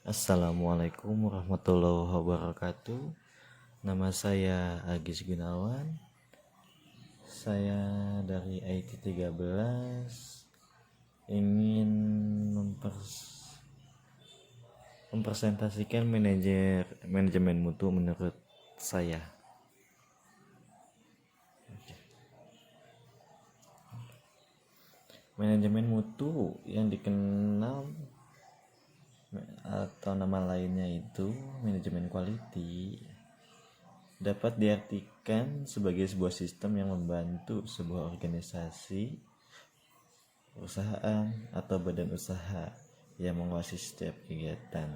Assalamualaikum warahmatullahi wabarakatuh. Nama saya Agis Gunawan. Saya dari IT 13 ingin mempresentasikan manajemen mutu menurut saya. Manajemen mutu yang dikenal atau nama lainnya itu manajemen quality dapat diartikan sebagai sebuah sistem yang membantu sebuah organisasi, perusahaan atau badan usaha yang menguasai setiap kegiatan.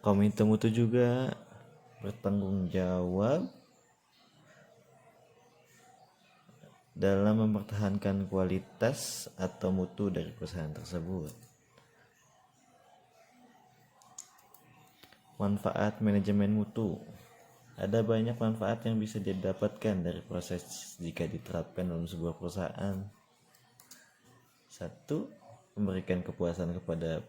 Komite mutu juga bertanggung jawab dalam mempertahankan kualitas atau mutu dari perusahaan tersebut. Manfaat manajemen mutu. Ada banyak manfaat yang bisa didapatkan dari proses jika diterapkan dalam sebuah perusahaan. 1. Memberikan kepuasan kepada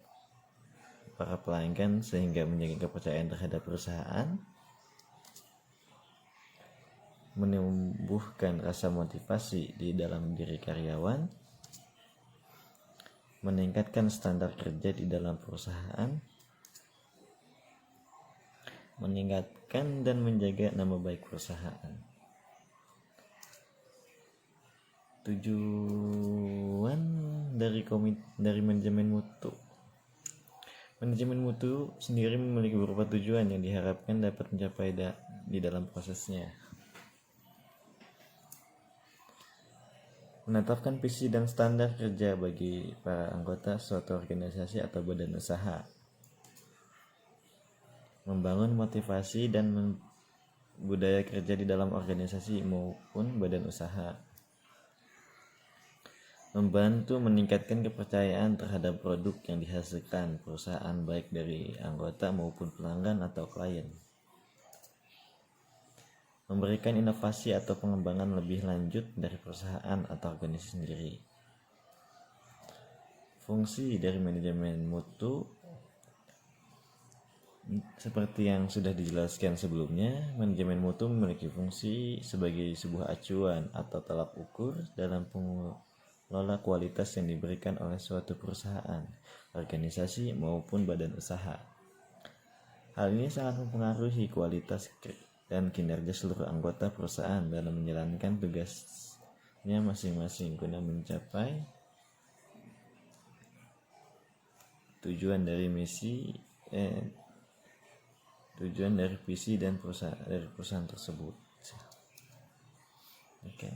para pelanggan sehingga menjaga kepercayaan terhadap perusahaan. Menumbuhkan rasa motivasi di dalam diri karyawan. Meningkatkan standar kerja di dalam perusahaan. Meningkatkan dan menjaga nama baik perusahaan. Tujuan dari manajemen mutu. Manajemen mutu sendiri memiliki beberapa tujuan yang diharapkan dapat mencapai di dalam prosesnya. Menetapkan visi dan standar kerja bagi para anggota suatu organisasi atau badan usaha. Membangun motivasi dan budaya kerja di dalam organisasi maupun badan usaha. Membantu meningkatkan kepercayaan terhadap produk yang dihasilkan perusahaan baik dari anggota maupun pelanggan atau klien. Memberikan inovasi atau pengembangan lebih lanjut dari perusahaan atau organisasi sendiri. Fungsi dari manajemen mutu seperti yang sudah dijelaskan sebelumnya, manajemen mutu memiliki fungsi sebagai sebuah acuan atau tolak ukur dalam pengelola kualitas yang diberikan oleh suatu perusahaan, organisasi maupun badan usaha. Hal ini sangat mempengaruhi kualitas dan kinerja seluruh anggota perusahaan dalam menjalankan tugasnya masing-masing guna mencapai tujuan dari visi dan perusahaan tersebut. Oke.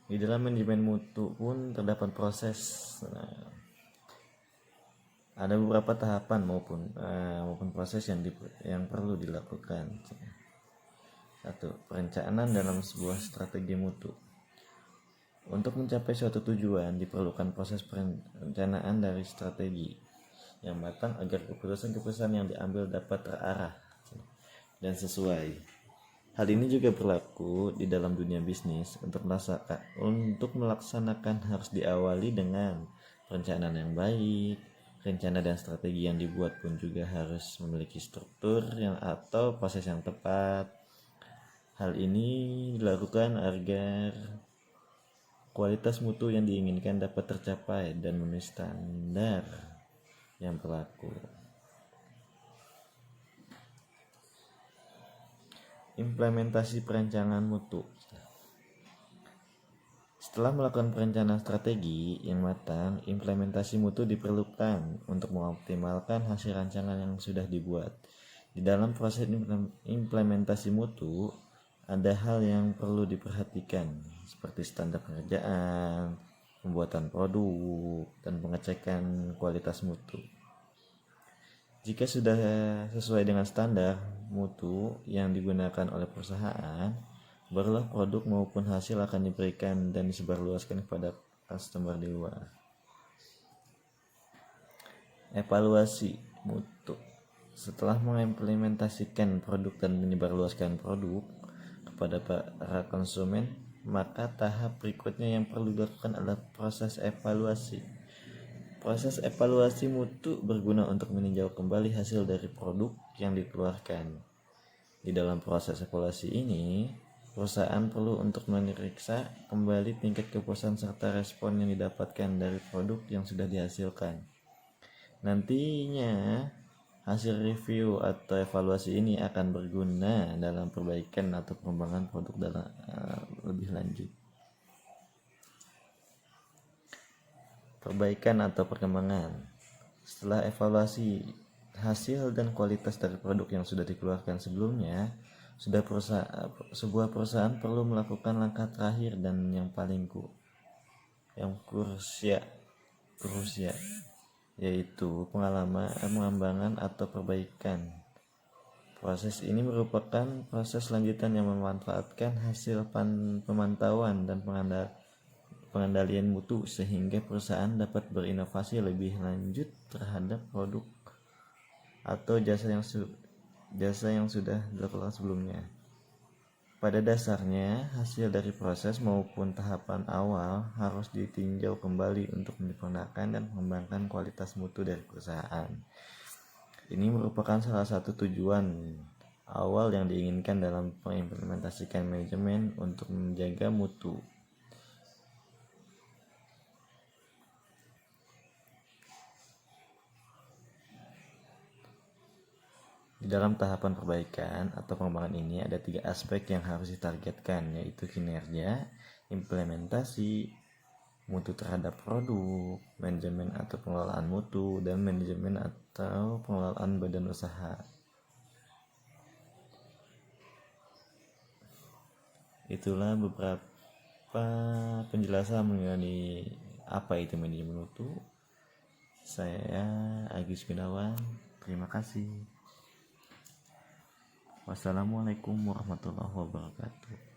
Di dalam manajemen mutu pun terdapat proses. Ada beberapa tahapan maupun proses yang perlu dilakukan. 1. Perencanaan dalam sebuah strategi mutu. Untuk mencapai suatu tujuan diperlukan proses perencanaan dari strategi yang matang agar keputusan-keputusan yang diambil dapat terarah dan sesuai. Hal ini juga berlaku di dalam dunia bisnis. Untuk melaksanakan harus diawali dengan perencanaan yang baik. Rencana dan strategi yang dibuat pun juga harus memiliki struktur atau proses yang tepat. Hal ini dilakukan agar kualitas mutu yang diinginkan dapat tercapai dan memenuhi standar yang berlaku. Implementasi perencanaan mutu. Setelah melakukan perencanaan strategi yang matang, implementasi mutu diperlukan untuk mengoptimalkan hasil rancangan yang sudah dibuat. Di dalam proses implementasi mutu, ada hal yang perlu diperhatikan, seperti standar pengerjaan, pembuatan produk, dan pengecekan kualitas mutu. Jika sudah sesuai dengan standar mutu yang digunakan oleh perusahaan, barulah produk maupun hasil akan diberikan dan disebarluaskan kepada customer di luar. Evaluasi mutu. Setelah mengimplementasikan produk dan menyebarluaskan produk kepada para konsumen, maka tahap berikutnya yang perlu dilakukan adalah proses evaluasi. Proses evaluasi mutu berguna untuk meninjau kembali hasil dari produk yang dikeluarkan. Di dalam proses evaluasi ini, perusahaan perlu untuk memeriksa kembali tingkat kepuasan serta respon yang didapatkan dari produk yang sudah dihasilkan. Nantinya, hasil review atau evaluasi ini akan berguna dalam perbaikan atau pengembangan produk dalam lebih lanjut. Perbaikan atau perkembangan. Setelah evaluasi hasil dan kualitas dari produk yang sudah dikeluarkan sebelumnya, sebuah perusahaan perlu melakukan langkah terakhir dan yang paling krusial, yaitu pengembangan atau perbaikan. Proses ini merupakan proses lanjutan yang memanfaatkan hasil pemantauan dan pengendalian mutu sehingga perusahaan dapat berinovasi lebih lanjut terhadap produk atau jasa yang sudah dilakukan sebelumnya. Pada dasarnya, hasil dari proses maupun tahapan awal harus ditinjau kembali untuk menyempurnakan dan mengembangkan kualitas mutu dari perusahaan. Ini merupakan salah satu tujuan awal yang diinginkan dalam mengimplementasikan manajemen untuk menjaga mutu. Di dalam tahapan perbaikan atau pengembangan ini ada 3 aspek yang harus ditargetkan, yaitu kinerja, implementasi, mutu terhadap produk, manajemen atau pengelolaan mutu, dan manajemen atau pengelolaan badan usaha. Itulah beberapa penjelasan mengenai apa itu manajemen mutu. Saya Agus Gunawan, terima kasih. Wassalamualaikum warahmatullahi wabarakatuh.